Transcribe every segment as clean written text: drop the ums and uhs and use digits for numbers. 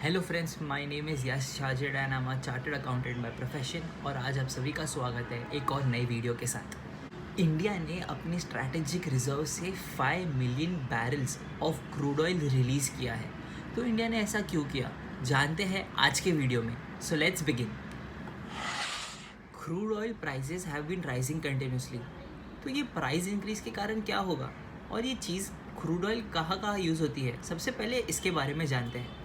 Hello friends, my name is Yash Shajid and I am a chartered accountant by profession. और आज आप सभी का स्वागत है एक और नई वीडियो के साथ। इंडिया ने अपने स्ट्रैटेजिक रिजर्व से 5 million barrels of crude oil release किया है। तो इंडिया ने ऐसा क्यों किया, जानते हैं आज के वीडियो में। So let's begin. Crude oil prices have been rising continuously. तो ये प्राइस इंक्रीज़ के कारण क्या होगा और ये चीज़ क्रूड ऑयल कहाँ कहाँ यूज़ होती है, सबसे पहले इसके बारे में जानते हैं।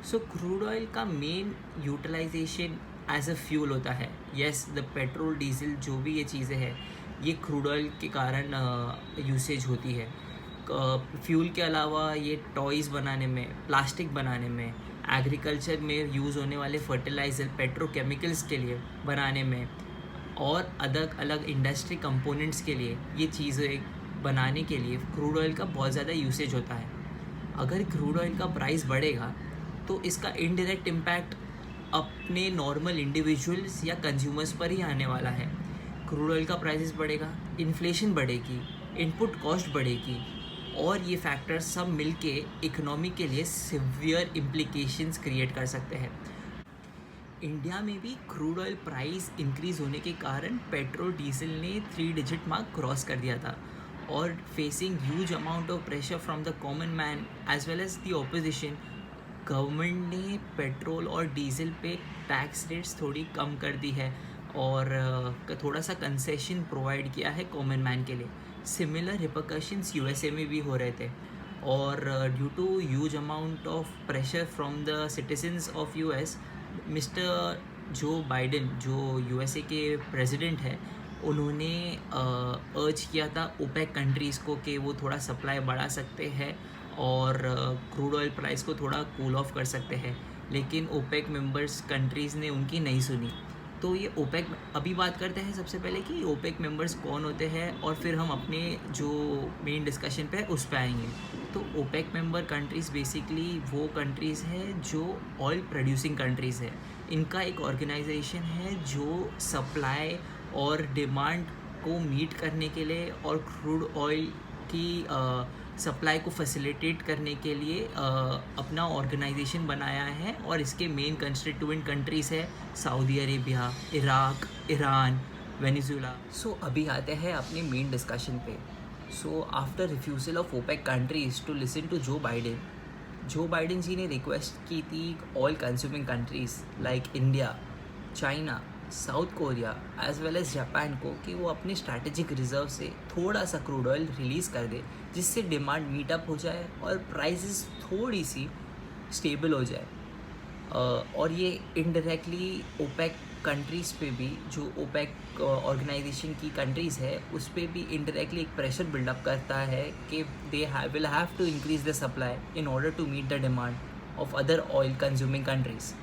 सो क्रूड ऑयल का main utilization as a fuel होता है। येस, द पेट्रोल डीजल जो भी ये चीज़ें हैं ये क्रूड ऑयल के कारण यूसेज होती है। फ्यूल के अलावा ये टॉयज़ बनाने में, प्लास्टिक बनाने में, एग्रीकल्चर में यूज़ होने वाले फर्टिलाइज़र, पेट्रोकेमिकल्स के लिए बनाने में और अलग अलग इंडस्ट्री कंपोनेंट्स के लिए ये चीज़ें बनाने के लिए क्रूड ऑयल का बहुत ज़्यादा यूसेज होता है। अगर क्रूड ऑयल का प्राइस बढ़ेगा तो इसका इनडायरेक्ट इम्पैक्ट अपने नॉर्मल इंडिविजुअल्स या कंज्यूमर्स पर ही आने वाला है। क्रूड ऑयल का प्राइस बढ़ेगा, इन्फ्लेशन बढ़ेगी, इनपुट कॉस्ट बढ़ेगी और ये फैक्टर्स सब मिलके इकोनॉमी के लिए सिवियर इम्प्लीकेशंस क्रिएट कर सकते हैं। इंडिया में भी क्रूड ऑयल प्राइस इंक्रीज़ होने के कारण पेट्रोल डीजल ने 3 डिजिट मार्क क्रॉस कर दिया था और facing huge amount of pressure from the common man as well as the opposition, government ने पेट्रोल और डीजल पे टैक्स रेट्स थोड़ी कम कर दी है और थोड़ा सा कंसेशन प्रोवाइड किया है कॉमन मैन के लिए। सिमिलर रिपरकशंस यूएसए में भी हो रहे थे और due to huge amount of pressure from the citizens of US, Mister Joe Biden जो यूएसए के प्रेसिडेंट है, उन्होंने अर्ज किया था ओपेक कंट्रीज़ को कि वो थोड़ा सप्लाई बढ़ा सकते हैं और क्रूड ऑयल प्राइस को थोड़ा कूल ऑफ कर सकते हैं। लेकिन ओपेक मेंबर्स कंट्रीज़ ने उनकी नहीं सुनी। तो ये ओपेक, अभी बात करते हैं सबसे पहले कि ओपेक मेंबर्स कौन होते हैं और फिर हम अपने जो मेन डिस्कशन पे है उस पे आएंगे। तो ओपेक मेंबर कंट्रीज़ बेसिकली वो कंट्रीज़ हैं जो ऑयल प्रोड्यूसिंग कंट्रीज़ है। इनका एक ऑर्गेनाइजेशन है जो सप्लाई और डिमांड को मीट करने के लिए और क्रूड ऑयल की सप्लाई को फैसिलिटेट करने के लिए अपना ऑर्गेनाइजेशन बनाया है और इसके मेन कंस्टिट्यूएंट कंट्रीज़ है Saudi Arabia, Iraq, Iran, Venezuela. So अभी आते हैं अपने मेन डिस्कशन पे। So after refusal of OPEC countries to listen to Joe Biden ji ने रिक्वेस्ट की थी oil consuming countries like India, China, South Korea as well as Japan को कि वो अपने स्ट्रैटेजिक रिजर्व से थोड़ा सा क्रूड ऑयल रिलीज़ कर दे, जिससे डिमांड मीटअप हो जाए और प्राइसेस थोड़ी सी स्टेबल हो जाए। और ये इनडायरेक्टली ओपेक कंट्रीज़ पे भी, जो ओपेक ऑर्गेनाइजेशन की कंट्रीज़ है उस पर भी इनडायरेक्टली एक प्रेशर बिल्डअप करता है कि they will have to increase the supply in order to meet the demand of other oil consuming countries.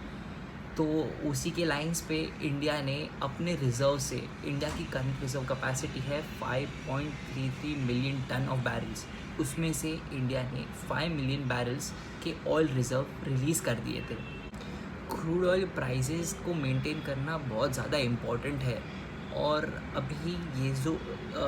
तो उसी के लाइंस पे इंडिया ने अपने रिज़र्व से, इंडिया की करंट रिज़र्व कैपेसिटी है 5.33 मिलियन टन ऑफ बैरल्स, उसमें से इंडिया ने 5 मिलियन बैरल्स के ऑयल रिज़र्व रिलीज़ कर दिए थे। क्रूड ऑयल प्राइसेस को मेंटेन करना बहुत ज़्यादा इम्पॉर्टेंट है और अभी ये जो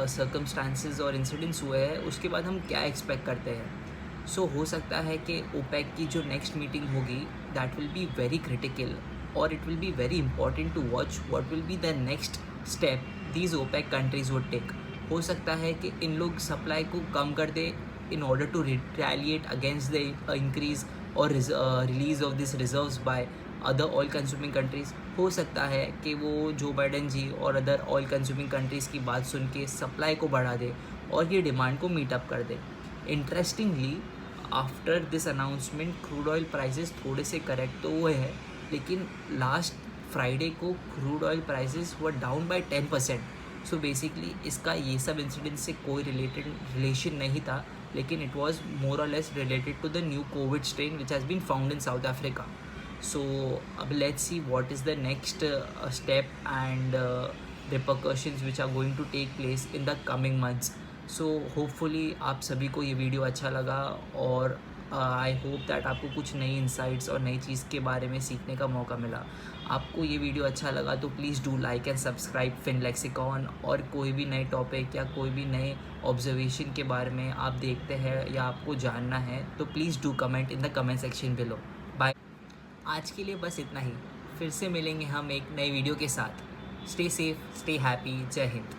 सर्कमस्टांसेस और इंसिडेंट्स हुए हैं उसके बाद हम क्या एक्सपेक्ट करते हैं। सो हो सकता है कि ओपेक की जो नेक्स्ट मीटिंग होगी that will be very critical और it will be very important to watch what will be the next step these OPEC countries would take. हो सकता है कि इन लोग सप्लाई को कम कर दे in order to retaliate against the increase और release of this reserves by other oil consuming countries. हो सकता है कि वो जो बाइडेन जी और अदर ऑयल कंज्यूमिंग कंट्रीज़ की बात सुन के सप्लाई को बढ़ा दे और ये डिमांड को मीटअप कर दे। Interestingly, after this announcement crude oil prices थोड़े से करेक्ट तो हुए हैं, लेकिन लास्ट फ्राइडे को crude oil prices were down by 10%। So basically इसका ये सब इंसिडेंट से कोई रिलेशन नहीं था, लेकिन इट वाज मोर और less related to the new COVID strain which has been found in South Africa. So अब let's see what is the next step and repercussions which are going to take place in the coming months. So hopefully आप सभी को ये video अच्छा लगा और I hope that आपको कुछ नई इंसाइट्स और नई चीज़ के बारे में सीखने का मौका मिला। आपको ये वीडियो अच्छा लगा तो please do like and subscribe Finlexicon. और कोई भी नए टॉपिक या कोई भी नए ऑब्जर्वेशन के बारे में आप देखते हैं या आपको जानना है तो please do comment in the comment section below. Bye. आज के लिए बस इतना ही। फिर से मिलेंगे हम एक नई वीडियो के साथ। Stay safe, stay happy. जय हिंद।